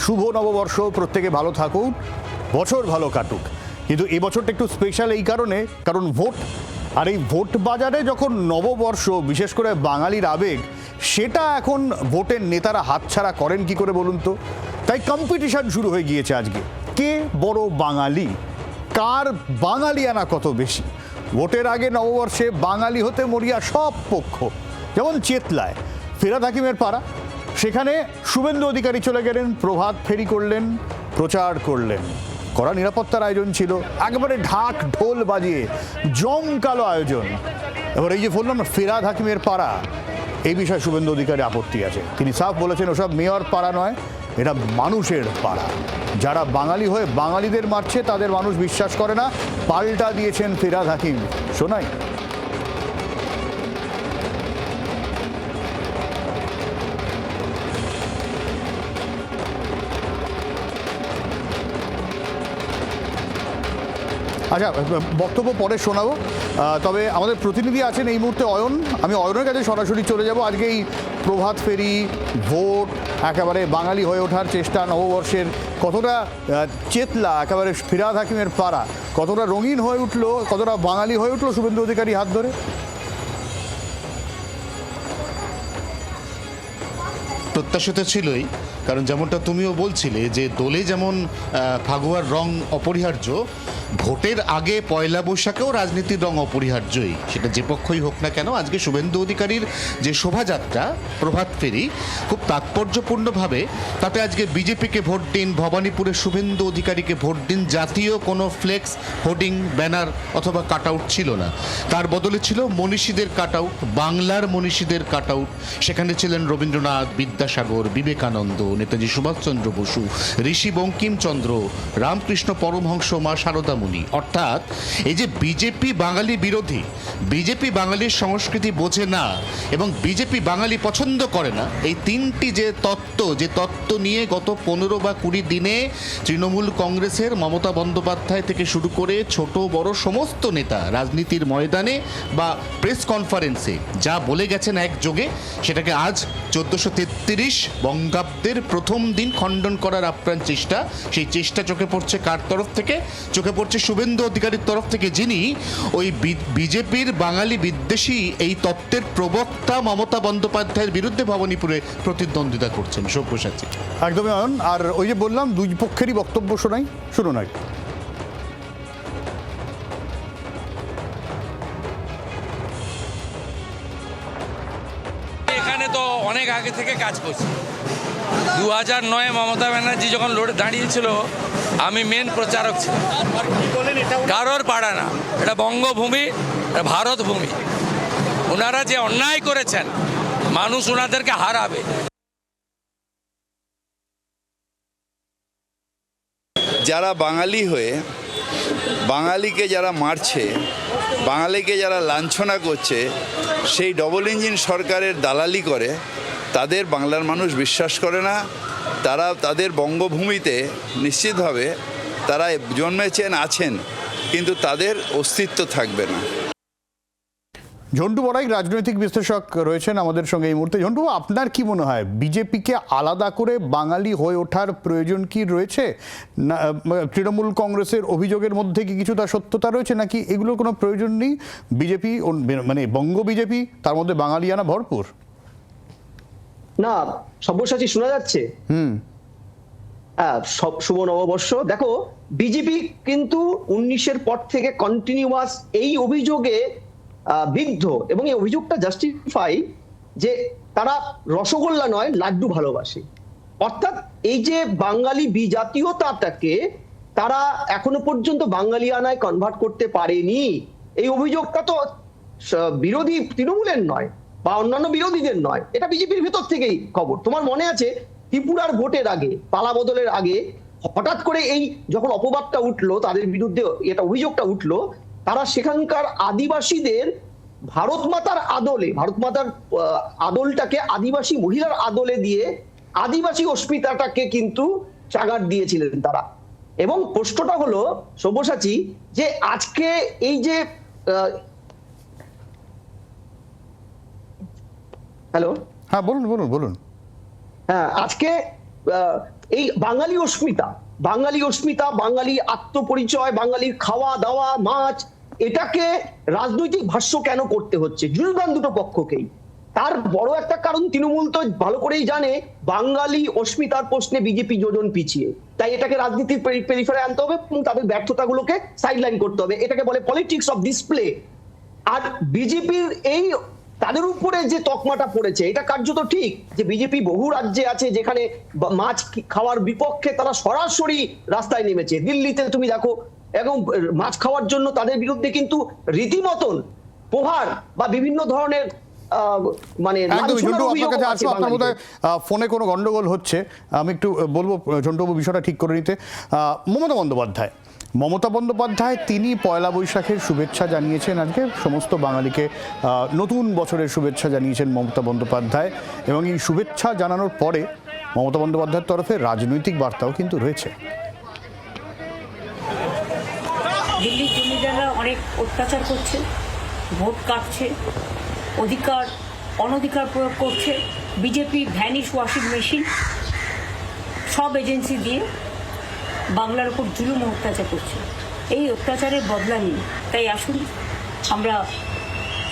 শুভ নববর্ষ, প্রত্যেকে ভালো থাকুক, বছর ভালো কাটুক। কিন্তু এই বছরটা একটু স্পেশাল এই কারণে, কারণ ভোট। আর এই ভোট বাজারে যখন নববর্ষ, বিশেষ করে বাঙালির আবেগ, সেটা এখন ভোটের নেতারা হাতছাড়া করেন কি করে বলুন তো। তাই কম্পিটিশন শুরু হয়ে গিয়েছে আজকে, কে বড় বাঙালি, কার বাঙালিয়ানা কত বেশি। ভোটের আগে নববর্ষে বাঙালি হতে মরিয়া সব পক্ষ। যেমন চেতলায় ফিরহাদ হাকিমের পাড়া, সেখানে শুভেন্দু অধিকারী চলে গেলেন, প্রভাত ফেরি করলেন, প্রচার করলেন। কড়া নিরাপত্তার আয়োজন ছিল, একেবারে ঢাক ঢোল বাজিয়ে জমকালো আয়োজন। এবার এই যে বললাম না ফিরহাদ হাকিমের পাড়া, এই বিষয়ে শুভেন্দু অধিকারী আপত্তি আছে। তিনি সাফ বলেছেন ওসব মেয়র পাড়া নয়, এটা মানুষের পাড়া। যারা বাঙালি হয়ে বাঙালিদের মারছে তাদের মানুষ বিশ্বাস করে না, পাল্টা দিয়েছেন ফিরহাদ হাকিম। শোনাই। আচ্ছা, বক্তব্য পরে শোনাবো, তবে আমাদের প্রতিনিধি আছেন এই মুহূর্তে অয়ন। আমি অয়নের কাছে সরাসরি চলে যাব। আজকে এই প্রভাত ফেরি, ভোট, একেবারে বাঙালি হয়ে ওঠার চেষ্টা, নববর্ষের কতটা চেতলা, একেবারে ফিরহাদ হাকিমের পাড়া কতটা রঙিন হয়ে উঠলো, কতটা বাঙালি হয়ে উঠলো শুভেন্দু অধিকারী হাত ধরে। প্রত্যাশিত ছিলই, কারণ যেমনটা তুমিও বলছিলে যে দোলে যেমন ফাগুয়ার রং অপরিহার্য, ভোটের আগে পয়লা বৈশাখেও রাজনীতির রং অপরিহার্যই, সেটা যে পক্ষই হোক না কেন। আজকে শুভেন্দু অধিকারীর যে শোভাযাত্রা, প্রভাত ফেরি, খুব তাৎপর্যপূর্ণভাবে তাতে আজকে বিজেপিকে ভোট দিন, ভবানীপুরে শুভেন্দু অধিকারীকে ভোট দিন, জাতীয় কোনো ফ্লেক্স, হোর্ডিং, ব্যানার অথবা কাট আউট ছিল না। তার বদলে ছিল মনীষীদের কাট আউট, বাংলার মনীষীদের কাট আউট। সেখানে ছিলেন রবীন্দ্রনাথ, বিদ্যাসাগর, বিবেকানন্দ, নেতাজি সুভাষচন্দ্র বসু, ঋষি বঙ্কিমচন্দ্র, রামকৃষ্ণ পরমহংস, মা শারদা মুনি। অর্থাৎ এই যে বিজেপি বাঙালি বিরোধী, বিজেপি বাঙালির সংস্কৃতি বোঝে না এবং বিজেপি বাঙালি পছন্দ করে না, এই তিনটি যে তত্ত্ব নিয়ে গত 15 বা 20 দিনে তৃণমূল কংগ্রেসের মমতা বন্দ্যোপাধ্যায় থেকে শুরু করে ছোট বড় সমস্ত নেতা রাজনীতির ময়দানে বা প্রেস কনফারেন্সে যা বলে গেছেন একযোগে, সেটাকে আজ 1433 বঙ্গাব্দের প্রথম দিন খণ্ডন করার আপ্রাণ চেষ্টা। সেই চেষ্টা চোখে পড়ছে কার তরফ থেকে? চোখে পড়ছে শুভেন্দু অধিকারীর তরফ থেকে, যিনি ওই বিজেপির বাঙালি বিদ্বেষী এই তত্ত্বের প্রবক্তা মমতা বন্দ্যোপাধ্যায়ের বিরুদ্ধে ভবানীপুরে প্রতিদ্বন্দ্বিতা করছেন। সব্যসাচী একদমই অয়ন। আর ওই যে বললাম দুই পক্ষেরই বক্তব্য শোনাই, শুনুন। এখানে তো অনেক আগে থেকে কাজ করছি। 2009-এ মমতা ব্যানার্জি যখন লড়ে দাঁড়িয়েছিল, আমি মেন প্রচারক ছিলাম। কারোর পাড়া না, এটা বঙ্গভূমি, এটা ভারত ভূমি। ওনারা যে অন্যায় করেছেন, মানুষ ওনাদেরকে হারাবে। যারা বাঙালি হয়ে বাঙালিকে যারা মারছে, বাঙালিকে যারা লাঞ্ছনা করছে, সেই ডবল ইঞ্জিন সরকারের দালালি করে, তাদের বাংলার মানুষ বিশ্বাস করে না। তারা তাদের বঙ্গভূমিতে নিশ্চিতভাবে তারা জন্মেছেন, আছেন, কিন্তু তাদের অস্তিত্ব থাকবে না। ঝন্টু বড়াই রাজনৈতিক বিশ্লেষক রয়েছেন আমাদের সঙ্গে এই মুহূর্তে। ঝন্টু, আপনার কি মনে হয় বিজেপিকে আলাদা করে বাঙালি হয়ে ওঠার প্রয়োজন কি রয়েছে? না তৃণমূল কংগ্রেসের অভিযোগের মধ্যে কি কিছুটা সত্যতা রয়েছে, নাকি এগুলোর কোনো প্রয়োজন নেই? বিজেপি মানে বঙ্গ বিজেপি, তার মধ্যে বাঙালিয়ানা ভরপুর। না, সব্যসাচী শোনা যাচ্ছে? হ্যাঁ, শুভ নববর্ষ। দেখো, বিজেপি কিন্তু 19-এর পর থেকে কন্টিনিউয়াস এই অভিযোগে বিদ্ধ, এবং এই অভিযোগটা জাস্টিফাই যে তারা রসগোল্লা নয়, লাড্ডু ভালোবাসে। অর্থাৎ এই যে বাঙালি বিজাতীয়তাটাকে তারা এখনো পর্যন্ত বাঙালিয়ানায় কনভার্ট করতে পারেনি, এই অভিযোগটা তো বিরোধী তৃণমূলের নয় বা অন্যান্য বিরোধীদের নয়, এটা বিজেপির ভেতর থেকেই খবর। তোমার মনে আছে ত্রিপুরার ভোটের আগে, পালা বদলের আগে, হঠাৎ করে এই যখন অপবাদটা উঠলো, তাদের বিরুদ্ধে এটা অভিযোগটা উঠলো, তারা সেখানকার আদিবাসীদের ভারত মাতার আদলে, ভারত মাতার আদলটাকে আদিবাসী মহিলার আদলে দিয়ে আদিবাসী অস্মিতাটাকে কিন্তু চাগার দিয়েছিলেন তারা। এবং প্রশ্নটা হলো সব্যসাচী, যে আজকে এই যে হ্যালো, হ্যাঁ বলুন। হ্যাঁ, আজকে এই বাঙালি অস্মিতা, বাঙালি আত্মপরিচয়, বাঙালির খাওয়া দাওয়া, মাছ, এটাকে রাজনৈতিক ভাষ্য কেন করতে হচ্ছে যুযুধান দুটো পক্ষকেই? তার বড় একটা কারণ তৃণমূল তো ভালো করেই জানে বাঙালি অস্মিতার প্রশ্নে বিজেপি যোজন পিছিয়ে, তাই এটাকে রাজনীতির পেরিফেরে আনতে হবে এবং তাদের ব্যর্থতাগুলোকে সাইডলাইন করতে হবে। এটাকে বলে পলিটিক্স অফ ডিসপ্লে। আর বিজেপির এই তাদের উপরে যে তকমাটা পড়েছে, এটা কার্যত ঠিক যে বিজেপি বহু রাজ্যে আছে যেখানে মাছ খাওয়ার বিপক্ষে তারা সরাসরি রাস্তায় নেমেছে। দিল্লিতে তুমি দেখো, এবং মাছ খাওয়ার জন্য তাদের বিরুদ্ধে কিন্তু রীতিমতন প্রহার বা বিভিন্ন ধরনের মানে একদমই ঝন্টু, আপনার কাছে আসবো। আপনার বোধহয় ফোনে কোনো গন্ডগোল হচ্ছে, আমি একটু বলবো ঝন্টুবাবু বিষয়টা ঠিক করে নিতে। মমতা বন্দ্যোপাধ্যায় তিনি পয়লা বৈশাখের শুভেচ্ছা জানিয়েছেন, আজকে সমস্ত বাঙালিকে নতুন বছরের শুভেচ্ছা জানিয়েছেন মমতা বন্দ্যোপাধ্যায়, এবং এই শুভেচ্ছা জানানোর পরে মমতা বন্দ্যোপাধ্যায়ের তরফে রাজনৈতিক বার্তাও কিন্তু রয়েছে। দিল্লির জমিদাররা অনেক অত্যাচার করছে, ভোট কাটছে, অনধিকার প্রয়োগ করছে। বিজেপি ভ্যানিশ ওয়াশিং মেশিন সব এজেন্সি দিয়ে বাংলার উপর জুলুম অত্যাচার করছে। এই অত্যাচারের বদলা নিয়ে তাই আসুন, আমরা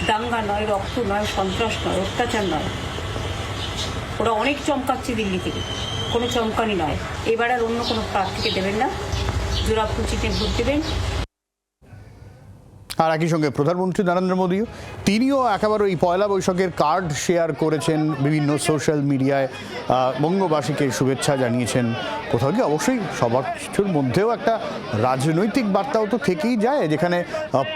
দাঙ্গা নয়, রক্ত নয়, সন্ত্রাস নয়, অত্যাচার নয়। ওরা অনেক চমকাচ্ছে দিল্লি থেকে, কোনো চমকানি নয়। এবার আর অন্য কোনো প্রার্থীকে দেবেন না, জোড়াফুল চিঠে ভোট দেবেন। আর একই সঙ্গে প্রধানমন্ত্রী নরেন্দ্র মোদীও তিনিও একেবারে এই পয়লা বৈশাখের কার্ড শেয়ার করেছেন বিভিন্ন সোশ্যাল মিডিয়ায়, বঙ্গবাসীকে শুভেচ্ছা জানিয়েছেন। কোথাও গিয়ে অবশ্যই সবার কিছুর মধ্যেও একটা রাজনৈতিক বার্তাও তো থেকেই যায়, যেখানে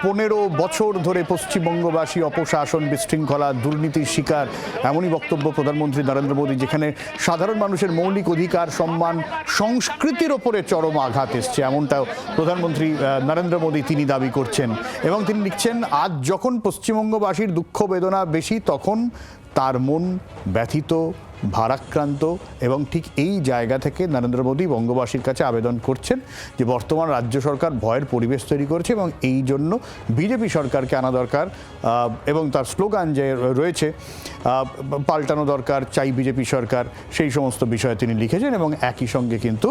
15 বছর ধরে পশ্চিমবঙ্গবাসী অপশাসন, বিশৃঙ্খলা, দুর্নীতির শিকার, এমনই বক্তব্য প্রধানমন্ত্রী নরেন্দ্র মোদী, যেখানে সাধারণ মানুষের মৌলিক অধিকার, সম্মান, সংস্কৃতির ওপরে চরম আঘাত এসছে, এমনটাও প্রধানমন্ত্রী নরেন্দ্র মোদী তিনি দাবি করছেন। এবং তিনি লিখছেন, আজ যখন পশ্চিমবঙ্গবাসীর দুঃখ বেদনা বেশি, তখন তার মন ব্যথিত, ভারাক্রান্ত, এবং ঠিক এই জায়গা থেকে নরেন্দ্র মোদী বঙ্গবাসীর কাছে আবেদন করছেন যে বর্তমান রাজ্য সরকার ভয়ের পরিবেশ তৈরি করেছে এবং এই জন্য বিজেপি সরকারকে আনা দরকার। এবং তার স্লোগান যে রয়েছে, পাল্টানো দরকার, চাই বিজেপি সরকার, সেই সমস্ত বিষয়ে তিনি লিখেছেন। এবং একই সঙ্গে কিন্তু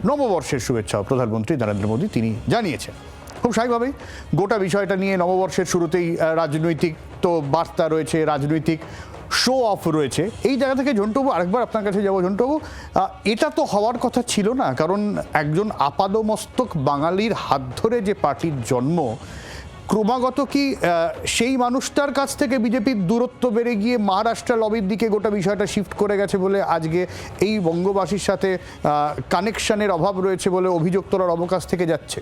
নববর্ষের শুভেচ্ছাও প্রধানমন্ত্রী নরেন্দ্র মোদী তিনি জানিয়েছেন। খুব স্বাভাবিকভাবেই গোটা বিষয়টা নিয়ে নববর্ষের শুরুতেই রাজনৈতিক তো বার্তা রয়েছে, রাজনৈতিক শো অফ রয়েছে। এই জায়গা থেকে ঝন্টুবাবু আরেকবার আপনার কাছে যাবো। ঝন্টুবাবু, এটা তো হওয়ার কথা ছিল না, কারণ একজন আপাদমস্তক বাঙালির হাত ধরে যে পার্টির জন্ম, ক্রমাগত কি সেই মানুষটার কাছ থেকে বিজেপির দূরত্ব বেড়ে গিয়ে মহারাষ্ট্র লবির দিকে গোটা বিষয়টা শিফট করে গেছে বলে আজকে এই বঙ্গবাসীর সাথে কানেকশনের অভাব রয়েছে বলে অভিযোগ তোলার অবকাশ থেকে যাচ্ছে?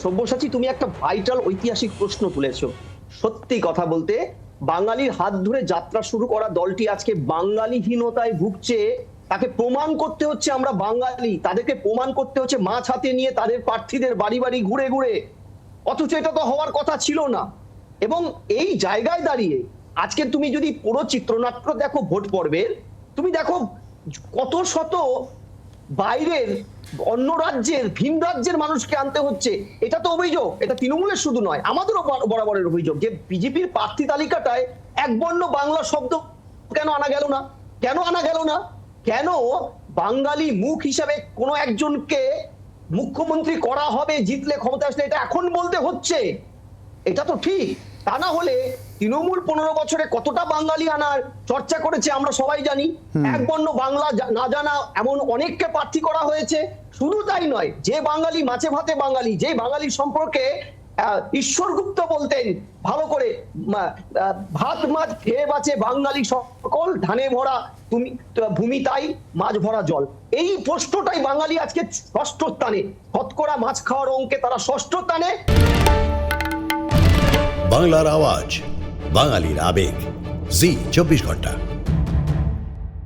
সব্যসাচী, তুমি একটা ভাইটাল ঐতিহাসিক প্রশ্ন তুলেছো। সত্যি কথা বলতে, বাঙালির হাত ধরে যাত্রা শুরু করা দলটি আজকে বাঙালিহীনতায় ভুগছে। তাকে প্রমাণ করতে হচ্ছে আমরা বাঙালি, তাদেরকে প্রমাণ করতে হচ্ছে মাছ হাতে নিয়ে তাদের প্রার্থীদের বাড়ি বাড়ি ঘুরে ঘুরে, অথচ এটা তো হওয়ার কথা ছিল না। এবং এই জায়গায় দাঁড়িয়ে আজকে তুমি যদি পুরো চিত্রনাট্য দেখো ভোট পর্বের, তুমি দেখো কত শত বাইরের অন্য রাজ্যের, ভিন রাজ্যের মানুষকে আনতে হচ্ছে। এটা তো অভিযোগ, এটা তৃণমূলের শুধু নয়, আমাদেরও বরাবরের অভিযোগ যে বিজেপির প্রার্থী তালিকাটায় একবর্ণ বাংলা শব্দ কেন আনা গেল না? কেন বাঙালি মুখ হিসাবে কোনো একজনকে মুখ্যমন্ত্রী করা হবে জিতলে, ক্ষমতা আসলে, এটা এখন বলতে হচ্ছে? এটা তো ঠিক। তা না হলে তৃণমূল 15 বছরে কতটা বাঙালি আনার চর্চা করেছে আমরা সবাই জানি। একবর্ণ বাংলা না জানা এমন অনেককে প্রার্থী করা হয়েছে। শুধু তাই নয়, যে বাঙালি মাছে ভাতে বাঙালি, যে বাঙালি সম্পর্কে ঈশ্বর গুপ্ত বলতেন ভালো করে, ভাত মাছ খেয়ে বাঁচে বাঙালি সকল, ধানে ভরা তুমি ভূমি তাই মাছ ভরা জল। এই প্রশ্নটাই বাঙালি আজকে 6ষ্ঠ স্থানে, শতকরা মাছ খাওয়ার অঙ্কে তারা 6ষ্ঠ স্থানে। বাংলার আওয়াজ, বাঙালির আবেগ, জি 24 ঘন্টা।